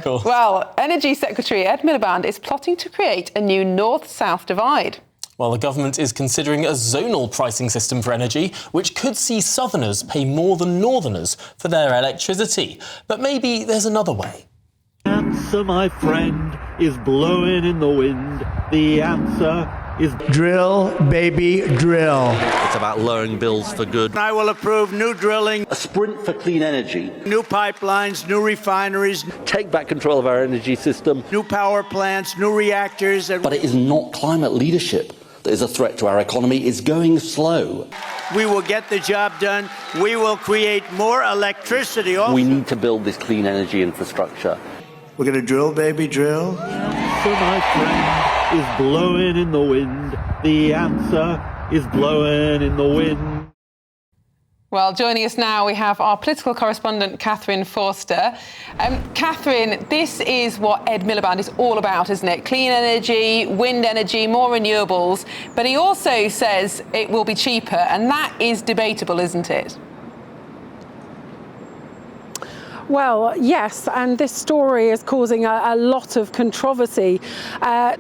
Cool. Well, Energy Secretary Ed Miliband is plotting to create a new north-south divide. Well, the government is considering a zonal pricing system for energy, which could see southerners pay more than northerners for their electricity. But maybe there's another way. The answer, my friend, is blowing in the wind. The answer is drill, baby, drill. It's about lowering bills for good. I will approve new drilling, A sprint for clean energy. new pipelines, new refineries, Take back control of our energy system. new power plants, new reactors. But it is not climate leadership that is a threat to our economy. It's going slow. We will get the job done. We will create more electricity. We need to build this clean energy infrastructure. We're going to drill, baby, drill. the answer, my friend, is blowing in the wind. The answer is blowing in the wind. Well, joining us now, we have our political correspondent, Katherine Forster. Katherine, this is what Ed Miliband is all about, isn't it? Clean energy, wind energy, more renewables. But he also says it will be cheaper, and that is debatable, isn't it? Well, yes, and this story is causing a lot of controversy.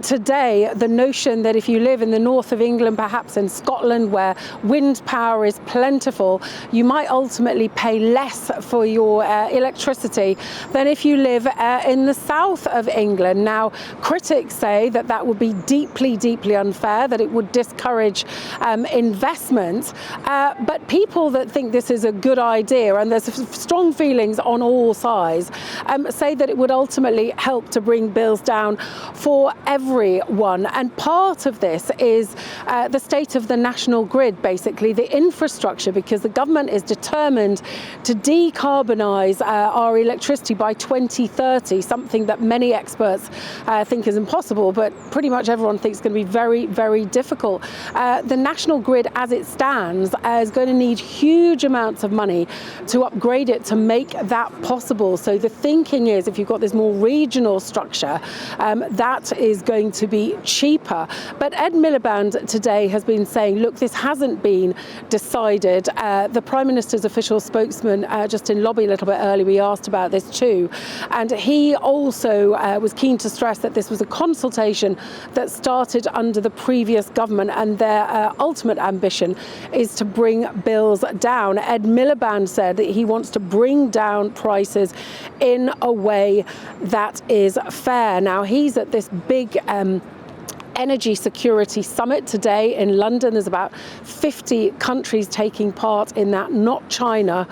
Today, the notion that if you live in the north of England, perhaps in Scotland, where wind power is plentiful, you might ultimately pay less for your electricity than if you live in the south of England. Now, critics say that that would be deeply, deeply unfair, that it would discourage investment. But people that think this is a good idea, and there's strong feelings on all sides, say that it would ultimately help to bring bills down for everyone. And part of this is the state of the national grid, basically the infrastructure, because the government is determined to decarbonise our electricity by 2030, something that many experts think is impossible, but pretty much everyone thinks is going to be very, very difficult. The national grid as it stands is going to need huge amounts of money to upgrade it to make that possible. So the thinking is, if you've got this more regional structure, that is going to be cheaper. But Ed Miliband today has been saying, look, this hasn't been decided. The Prime Minister's official spokesman, just in lobby a little bit early, we asked about this too. And he also was keen to stress that this was a consultation that started under the previous government, and their ultimate ambition is to bring bills down. Ed Miliband said that he wants to bring down prices in a way that is fair. Now, he's at this big Energy Security Summit today in London. There's about 50 countries taking part in that, not China,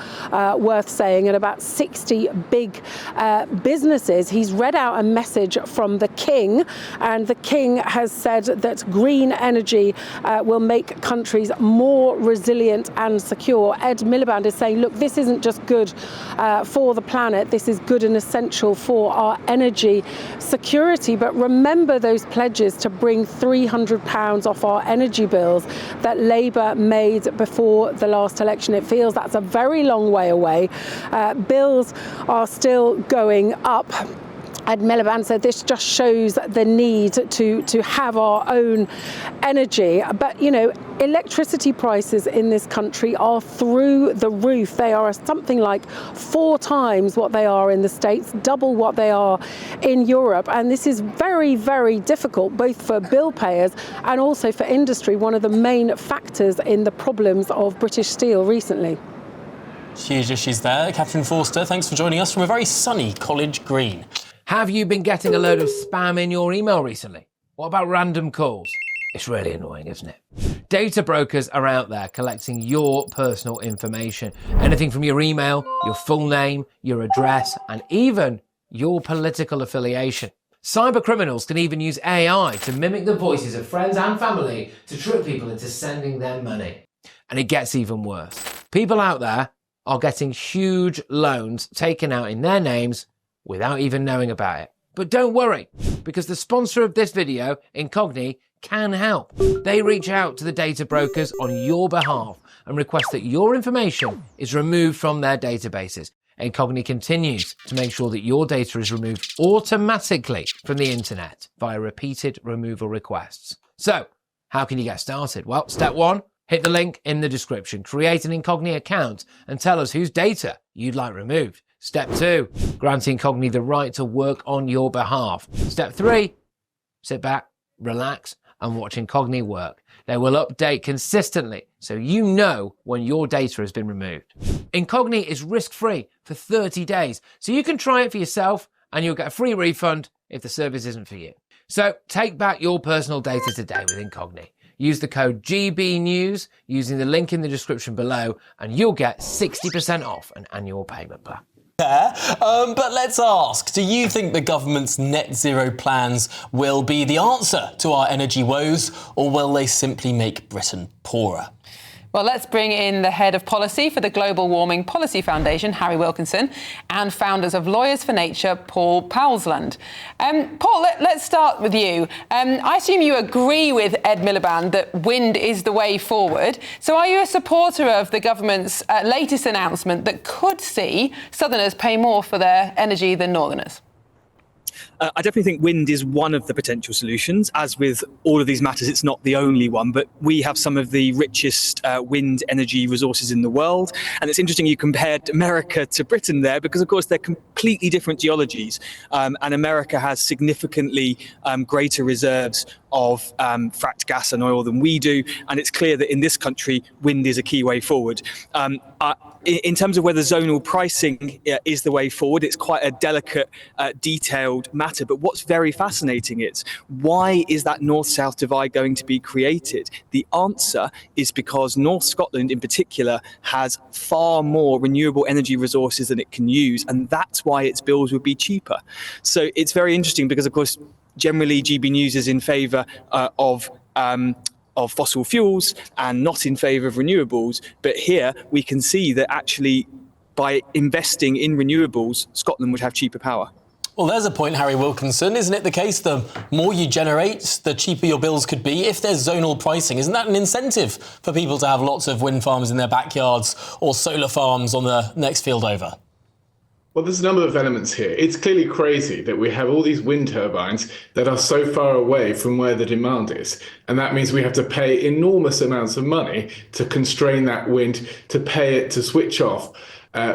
worth saying, and about 60 big businesses. He's read out a message from the King, and the King has said that green energy will make countries more resilient and secure. Ed Miliband is saying, look, this isn't just good for the planet, this is good and essential for our energy security. But remember those pledges to bring £300 off our energy bills that Labour made before the last election. It feels that's a very long way away. Bills are still going up. Ed Miliband said this just shows the need to have our own energy. But, you know, electricity prices in this country are through the roof. They are something like 4 times what they are in the States, double what they are in Europe. And this is very, very difficult, both for bill payers and also for industry, one of the main factors in the problems of British steel recently. Huge issues there. Katherine Forster, thanks for joining us from a very sunny College Green. Have you been getting a load of spam in your email recently? What about random calls? It's really annoying, isn't it? Data brokers are out there collecting your personal information. Anything from your email, your full name, your address, and even your political affiliation. Cyber criminals can even use AI to mimic the voices of friends and family to trick people into sending them money. And it gets even worse. People out there are getting huge loans taken out in their names without even knowing about it. But don't worry, because the sponsor of this video, Incogni, can help. They reach out to the data brokers on your behalf and request that your information is removed from their databases. Incogni continues to make sure that your data is removed automatically from the internet via repeated removal requests. So, how can you get started? Well, step 1, hit the link in the description, create an Incogni account and tell us whose data you'd like removed. Step 2, granting Cogni the right to work on your behalf. Step 3, sit back, relax, and watch Cogni work. They will update consistently, so you know when your data has been removed. Cogni is risk-free for 30 days, so you can try it for yourself and you'll get a free refund if the service isn't for you. So take back your personal data today with Cogni. Use the code GBNews using the link in the description below and you'll get 60% off an annual payment plan. But let's ask, do you think the government's net zero plans will be the answer to our energy woes, or will they simply make Britain poorer? Well, let's bring in the head of policy for the Global Warming Policy Foundation, Harry Wilkinson, and founders of Lawyers for Nature, Paul Powsland. Paul, let's start with you. I assume you agree with Ed Miliband that wind is the way forward. So are you a supporter of the government's latest announcement that could see Southerners pay more for their energy than Northerners? I definitely think wind is one of the potential solutions. As with all of these matters, it's not the only one, but we have some of the richest wind energy resources in the world. And it's interesting you compared America to Britain there, because of course they're completely different geologies. And America has significantly greater reserves of fracked gas and oil than we do. And it's clear that in this country, wind is a key way forward. In terms of whether zonal pricing is the way forward, it's quite a delicate, detailed matter. But what's very fascinating is, why is that north-south divide going to be created? The answer is because North Scotland in particular has far more renewable energy resources than it can use, and that's why its bills would be cheaper. So it's very interesting because, of course, generally GBNews is in favour of fossil fuels and not in favour of renewables. But here we can see that actually by investing in renewables, Scotland would have cheaper power. Well, there's a point, Harry Wilkinson. Isn't it the case the more you generate, the cheaper your bills could be? If there's zonal pricing, isn't that an incentive for people to have lots of wind farms in their backyards or solar farms on the next field over? Well, there's a number of elements here. It's clearly crazy that we have all these wind turbines that are so far away from where the demand is. And that means we have to pay enormous amounts of money to constrain that wind, to pay it to switch off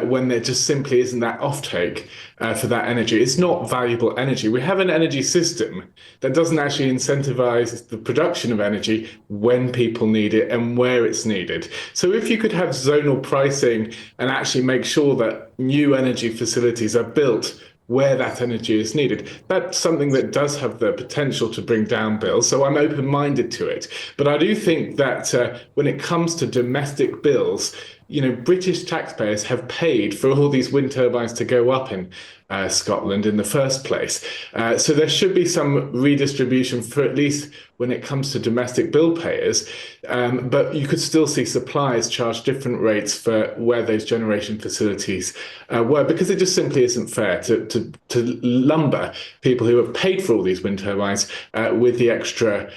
when there just simply isn't that offtake for that energy. It's not valuable energy. We have an energy system that doesn't actually incentivize the production of energy when people need it and where it's needed. So if you could have zonal pricing and actually make sure that new energy facilities are built where that energy is needed, that's something that does have the potential to bring down bills. So I'm open-minded to it. But I do think that when it comes to domestic bills, you know, British taxpayers have paid for all these wind turbines to go up in Scotland in the first place. So there should be some redistribution for at least when it comes to domestic bill payers. But you could still see suppliers charge different rates for where those generation facilities were, because it just simply isn't fair to lumber people who have paid for all these wind turbines with the extra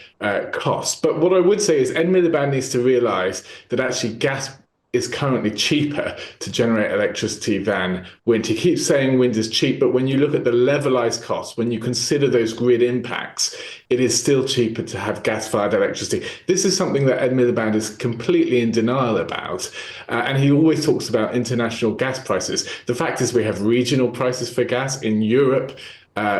cost. But what I would say is Ed Miliband needs to realise that actually gas is currently cheaper to generate electricity than wind. He keeps saying wind is cheap, but when you look at the levelized costs, when you consider those grid impacts, it is still cheaper to have gas-fired electricity. This is something that Ed Miliband is completely in denial about, and he always talks about international gas prices. The fact is we have regional prices for gas in Europe.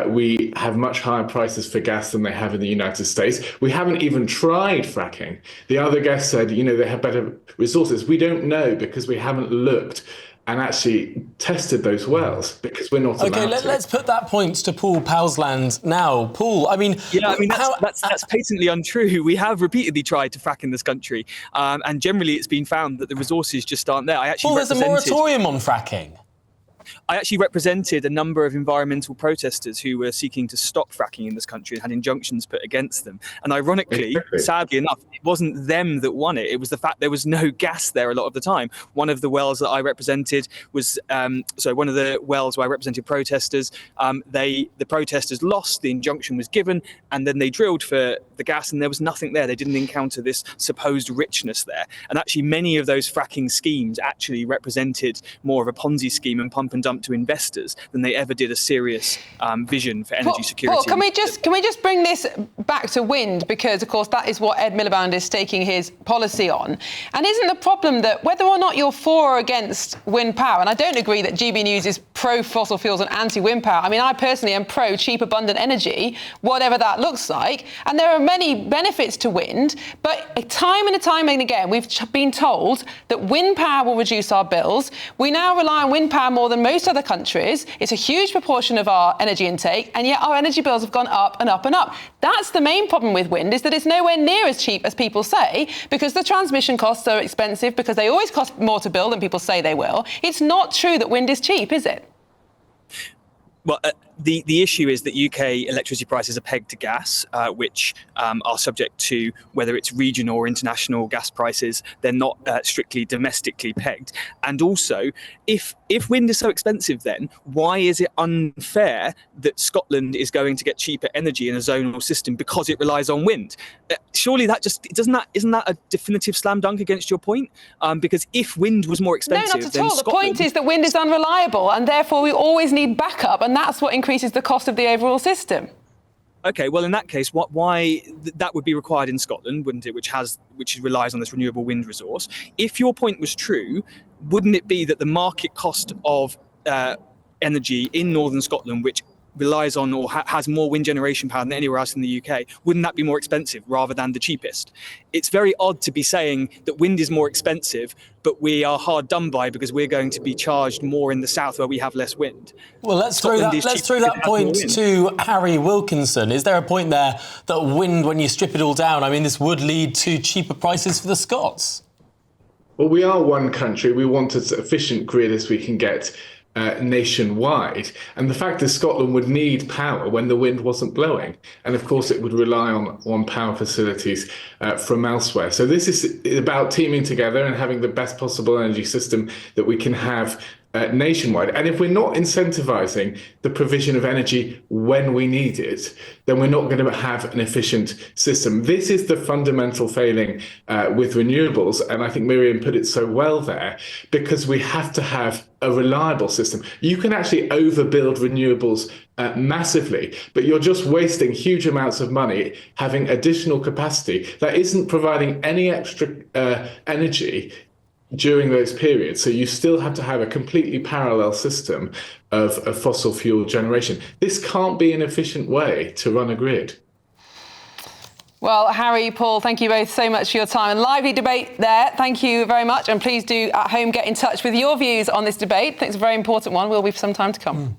We have much higher prices for gas than they have in the United States. We haven't even tried fracking. The other guest said, you know, they have better resources. We don't know because we haven't looked and actually tested those wells because we're not allowed to. Let's put that point to Paul Powsland now. Paul, that's patently untrue. We have repeatedly tried to frack in this country, and generally it's been found that the resources just aren't there. There's a moratorium on fracking. I actually represented a number of environmental protesters who were seeking to stop fracking in this country and had injunctions put against them. And ironically, sadly enough, it wasn't them that won it. It was the fact there was no gas there a lot of the time. One of the wells that I represented was, one of the wells where I represented protesters, the protesters lost, the injunction was given, and then they drilled for the gas and there was nothing there. They didn't encounter this supposed richness there. And actually many of those fracking schemes actually represented more of a Ponzi scheme and pumping pump and dump to investors than they ever did a serious vision for energy security. Paul, can we just bring this back to wind, because of course that is what Ed Miliband is staking his policy on. And isn't the problem that whether or not you're for or against wind power, and I don't agree that GBNews is pro fossil fuels and anti wind power. I mean, I personally am pro cheap, abundant energy, whatever that looks like. And there are many benefits to wind, but time and again, we've been told that wind power will reduce our bills. We now rely on wind power more than most other countries. It's a huge proportion of our energy intake, and yet our energy bills have gone up and up and up. That's the main problem with wind, is that it's nowhere near as cheap as people say, because the transmission costs are expensive, because they always cost more to build than people say they will. It's not true that wind is cheap, is it? Well, the issue is that UK electricity prices are pegged to gas, which are subject to whether it's regional or international gas prices. They're not strictly domestically pegged. And also, if wind is so expensive, then why is it unfair that Scotland is going to get cheaper energy in a zonal system because it relies on wind? Surely that isn't that a definitive slam dunk against your point? Because if wind was more expensive, no, not at all. The point is that wind is unreliable, and therefore we always need backup, and that's what increases the cost of the overall system. Okay, well, in that case, why that would be required in Scotland, wouldn't it, which relies on this renewable wind resource? If your point was true, wouldn't it be that the market cost of energy in northern Scotland, which relies on or has more wind generation power than anywhere else in the UK, wouldn't that be more expensive rather than the cheapest? It's very odd to be saying that wind is more expensive, but we are hard done by because we're going to be charged more in the south where we have less wind. Well, let's throw that point to Harry Wilkinson. Is there a point there that wind, when you strip it all down, I mean, this would lead to cheaper prices for the Scots? Well, we are one country. We want as efficient grid as we can get nationwide. And the fact is Scotland would need power when the wind wasn't blowing. And of course, it would rely on power facilities from elsewhere. So this is about teaming together and having the best possible energy system that we can have nationwide. And if we're not incentivizing the provision of energy when we need it, then we're not going to have an efficient system. This is the fundamental failing with renewables. And I think Miriam put it so well there, because we have to have a reliable system. You can actually overbuild renewables massively, but you're just wasting huge amounts of money having additional capacity that isn't providing any extra energy during those periods. So you still have to have a completely parallel system of fossil fuel generation. This can't be an efficient way to run a grid. Well, Harry, Paul, thank you both so much for your time. Lively debate there. Thank you very much. And please do at home get in touch with your views on this debate. I think it's a very important one. Will be for some time to come.